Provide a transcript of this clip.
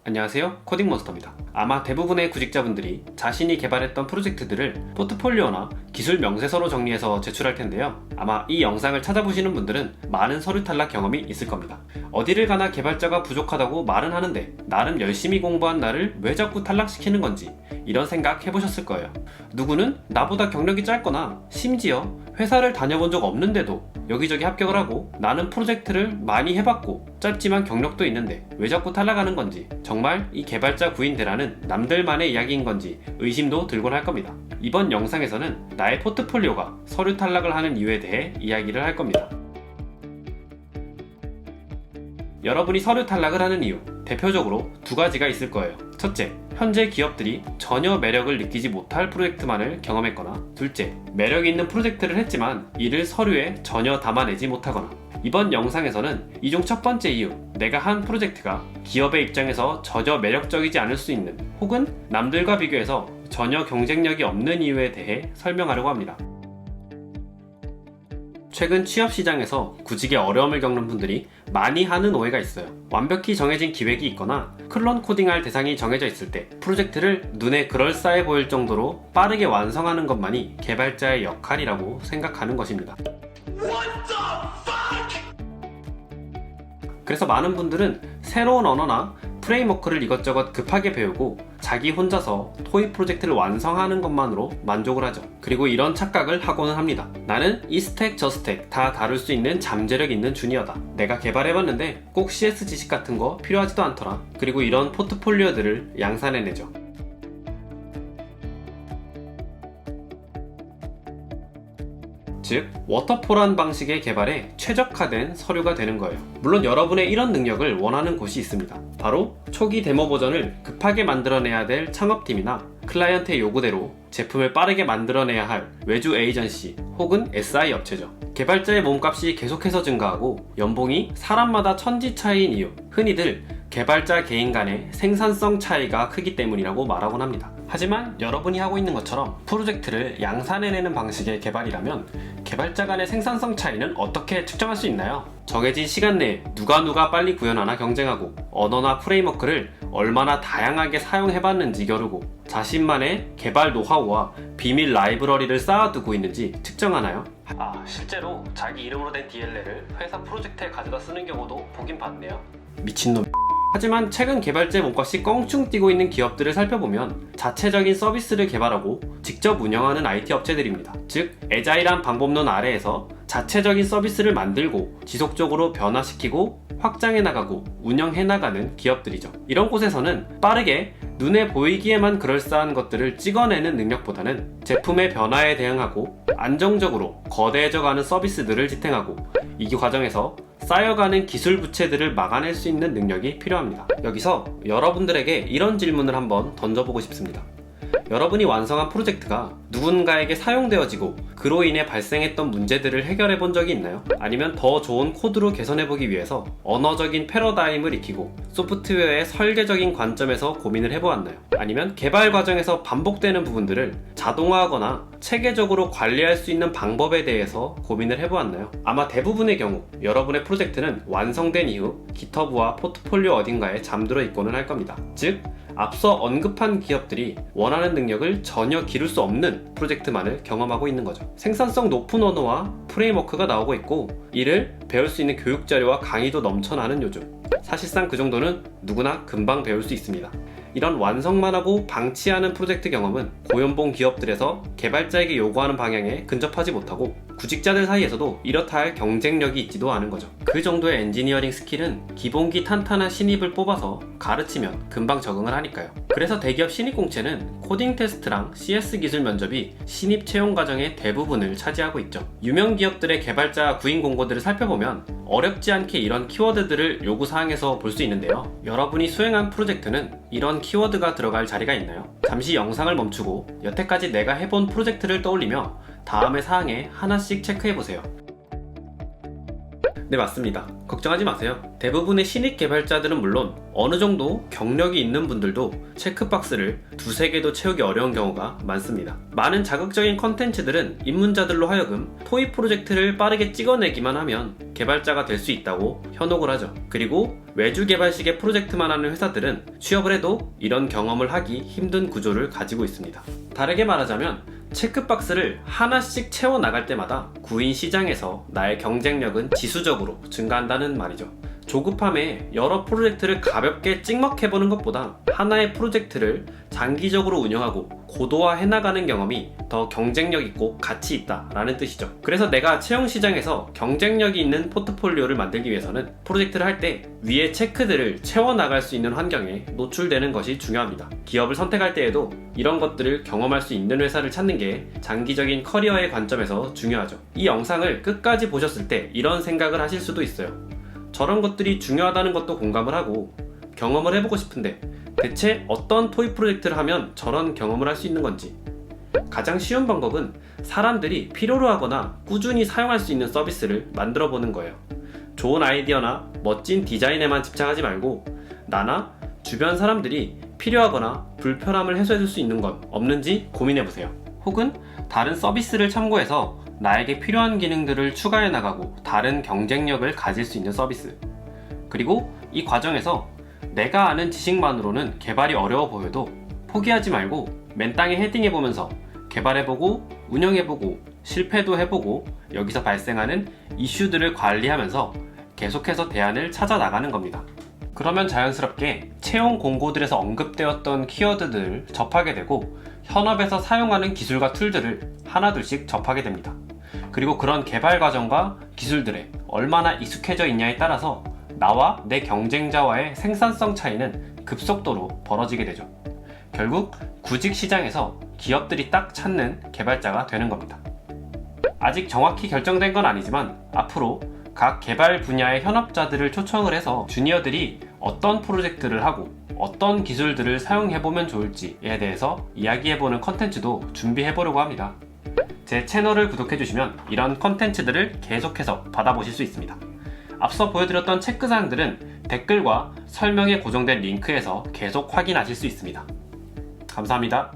안녕하세요, 코딩몬스터입니다. 아마 대부분의 구직자분들이 자신이 개발했던 프로젝트들을 포트폴리오나 기술 명세서로 정리해서 제출할 텐데요. 아마 이 영상을 찾아보시는 분들은 많은 서류 탈락 경험이 있을 겁니다. 어디를 가나 개발자가 부족하다고 말은 하는데 나름 열심히 공부한 나를 왜 자꾸 탈락시키는 건지 이런 생각 해보셨을 거예요. 누구는 나보다 경력이 짧거나 심지어 회사를 다녀본 적 없는데도 여기저기 합격을 하고 나는 프로젝트를 많이 해봤고 짧지만 경력도 있는데 왜 자꾸 탈락하는 건지, 정말 이 개발자 구인대라는 남들만의 이야기인 건지 의심도 들곤 할 겁니다. 이번 영상에서는 나의 포트폴리오가 서류 탈락을 하는 이유에 대해 이야기를 할 겁니다. 여러분이 서류 탈락을 하는 이유, 대표적으로 두 가지가 있을 거예요. 첫째, 현재 기업들이 전혀 매력을 느끼지 못할 프로젝트만을 경험했거나, 둘째, 매력이 있는 프로젝트를 했지만 이를 서류에 전혀 담아내지 못하거나. 이번 영상에서는 이 중 첫 번째 이유, 내가 한 프로젝트가 기업의 입장에서 전혀 매력적이지 않을 수 있는, 혹은 남들과 비교해서 전혀 경쟁력이 없는 이유에 대해 설명하려고 합니다. 최근 취업시장에서 구직에 어려움을 겪는 분들이 많이 하는 오해가 있어요. 완벽히 정해진 기획이 있거나 클론 코딩할 대상이 정해져 있을 때 프로젝트를 눈에 그럴싸해 보일 정도로 빠르게 완성하는 것만이 개발자의 역할이라고 생각하는 것입니다. 그래서 많은 분들은 새로운 언어나 프레임워크를 이것저것 급하게 배우고 자기 혼자서 토익 프로젝트를 완성하는 것만으로 만족을 하죠. 그리고 이런 착각을 하고는 합니다. 나는 이 스택 저 스택 다 다룰 수 있는 잠재력 있는 주니어다. 내가 개발해봤는데 꼭 CS 지식 같은 거 필요하지도 않더라. 그리고 이런 포트폴리오들을 양산해내죠. 즉, 워터폴한 방식의 개발에 최적화된 서류가 되는 거예요. 물론 여러분의 이런 능력을 원하는 곳이 있습니다. 바로 초기 데모 버전을 급하게 만들어내야 될 창업팀이나 클라이언트의 요구대로 제품을 빠르게 만들어내야 할 외주 에이전시 혹은 SI 업체죠. 개발자의 몸값이 계속해서 증가하고 연봉이 사람마다 천지 차이인 이유, 흔히들 개발자 개인 간의 생산성 차이가 크기 때문이라고 말하곤 합니다. 하지만 여러분이 하고 있는 것처럼 프로젝트를 양산해내는 방식의 개발이라면 개발자 간의 생산성 차이는 어떻게 측정할 수 있나요? 정해진 시간 내에 누가 빨리 구현하나 경쟁하고, 언어나 프레임워크를 얼마나 다양하게 사용해봤는지 겨루고, 자신만의 개발 노하우와 비밀 라이브러리를 쌓아두고 있는지 측정하나요? 실제로 자기 이름으로 된 DLL을 회사 프로젝트에 가져다 쓰는 경우도 보긴 봤네요. 미친놈. 하지만 최근 개발자의 몸값이 껑충 뛰고 있는 기업들을 살펴보면 자체적인 서비스를 개발하고 직접 운영하는 IT 업체들입니다. 즉, 애자일한 방법론 아래에서 자체적인 서비스를 만들고 지속적으로 변화시키고 확장해 나가고 운영해 나가는 기업들이죠. 이런 곳에서는 빠르게 눈에 보이기에만 그럴싸한 것들을 찍어내는 능력보다는 제품의 변화에 대응하고 안정적으로 거대해져가는 서비스들을 지탱하고, 이 과정에서 쌓여가는 기술 부채들을 막아낼 수 있는 능력이 필요합니다. 여기서 여러분들에게 이런 질문을 한번 던져보고 싶습니다. 여러분이 완성한 프로젝트가 누군가에게 사용되어지고 그로 인해 발생했던 문제들을 해결해 본 적이 있나요? 아니면 더 좋은 코드로 개선해 보기 위해서 언어적인 패러다임을 익히고 소프트웨어의 설계적인 관점에서 고민을 해보았나요? 아니면 개발 과정에서 반복되는 부분들을 자동화하거나 체계적으로 관리할 수 있는 방법에 대해서 고민을 해보았나요? 아마 대부분의 경우 여러분의 프로젝트는 완성된 이후 GitHub와 포트폴리오 어딘가에 잠들어 있고는 할 겁니다. 즉, 앞서 언급한 기업들이 원하는 능력을 전혀 기를 수 없는 프로젝트만을 경험하고 있는 거죠. 생산성 높은 언어와 프레임워크가 나오고 있고 이를 배울 수 있는 교육 자료와 강의도 넘쳐나는 요즘. 사실상 그 정도는 누구나 금방 배울 수 있습니다. 이런 완성만 하고 방치하는 프로젝트 경험은 고연봉 기업들에서 개발자에게 요구하는 방향에 근접하지 못하고 구직자들 사이에서도 이렇다 할 경쟁력이 있지도 않은 거죠. 그 정도의 엔지니어링 스킬은 기본기 탄탄한 신입을 뽑아서 가르치면 금방 적응을 하니까요. 그래서 대기업 신입공채는 코딩 테스트랑 CS 기술 면접이 신입 채용 과정의 대부분을 차지하고 있죠. 유명 기업들의 개발자 구인 공고들을 살펴보면 어렵지 않게 이런 키워드들을 요구사항에서 볼 수 있는데요. 여러분이 수행한 프로젝트는 이런 키워드가 들어갈 자리가 있나요? 잠시 영상을 멈추고 여태까지 내가 해본 프로젝트를 떠올리며 다음의 사항에 하나씩 체크해보세요. 네, 맞습니다. 걱정하지 마세요. 대부분의 신입 개발자들은 물론 어느 정도 경력이 있는 분들도 체크박스를 두세 개도 채우기 어려운 경우가 많습니다. 많은 자극적인 컨텐츠들은 입문자들로 하여금 토익 프로젝트를 빠르게 찍어내기만 하면 개발자가 될 수 있다고 현혹을 하죠. 그리고 외주 개발식의 프로젝트만 하는 회사들은 취업을 해도 이런 경험을 하기 힘든 구조를 가지고 있습니다. 다르게 말하자면 체크박스를 하나씩 채워나갈 때마다 구인 시장에서 나의 경쟁력은 지수적으로 증가한다는 말이죠. 조급함에 여러 프로젝트를 가볍게 찍먹해보는 것보다 하나의 프로젝트를 장기적으로 운영하고 고도화해 나가는 경험이 더 경쟁력 있고 가치 있다 라는 뜻이죠. 그래서 내가 채용 시장에서 경쟁력이 있는 포트폴리오를 만들기 위해서는 프로젝트를 할 때 위에 체크들을 채워나갈 수 있는 환경에 노출되는 것이 중요합니다. 기업을 선택할 때에도 이런 것들을 경험할 수 있는 회사를 찾는 게 장기적인 커리어의 관점에서 중요하죠. 이 영상을 끝까지 보셨을 때 이런 생각을 하실 수도 있어요. 저런 것들이 중요하다는 것도 공감을 하고 경험을 해보고 싶은데 대체 어떤 토익 프로젝트를 하면 저런 경험을 할 수 있는 건지. 가장 쉬운 방법은 사람들이 필요로 하거나 꾸준히 사용할 수 있는 서비스를 만들어 보는 거예요. 좋은 아이디어나 멋진 디자인에만 집착하지 말고 나나 주변 사람들이 필요하거나 불편함을 해소해 줄 수 있는 건 없는지 고민해 보세요. 혹은 다른 서비스를 참고해서 나에게 필요한 기능들을 추가해 나가고 다른 경쟁력을 가질 수 있는 서비스. 그리고 이 과정에서 내가 아는 지식만으로는 개발이 어려워 보여도 포기하지 말고 맨땅에 헤딩해보면서 개발해보고 운영해보고 실패도 해보고 여기서 발생하는 이슈들을 관리하면서 계속해서 대안을 찾아 나가는 겁니다. 그러면 자연스럽게 채용 공고들에서 언급되었던 키워드들을 접하게 되고 현업에서 사용하는 기술과 툴들을 하나둘씩 접하게 됩니다. 그리고 그런 개발 과정과 기술들에 얼마나 익숙해져 있냐에 따라서 나와 내 경쟁자와의 생산성 차이는 급속도로 벌어지게 되죠. 결국 구직 시장에서 기업들이 딱 찾는 개발자가 되는 겁니다. 아직 정확히 결정된 건 아니지만 앞으로 각 개발 분야의 현업자들을 초청을 해서 주니어들이 어떤 프로젝트를 하고 어떤 기술들을 사용해보면 좋을지에 대해서 이야기해보는 컨텐츠도 준비해보려고 합니다. 제 채널을 구독해주시면 이런 컨텐츠들을 계속해서 받아보실 수 있습니다. 앞서 보여드렸던 체크사항들은 댓글과 설명에 고정된 링크에서 계속 확인하실 수 있습니다. 감사합니다.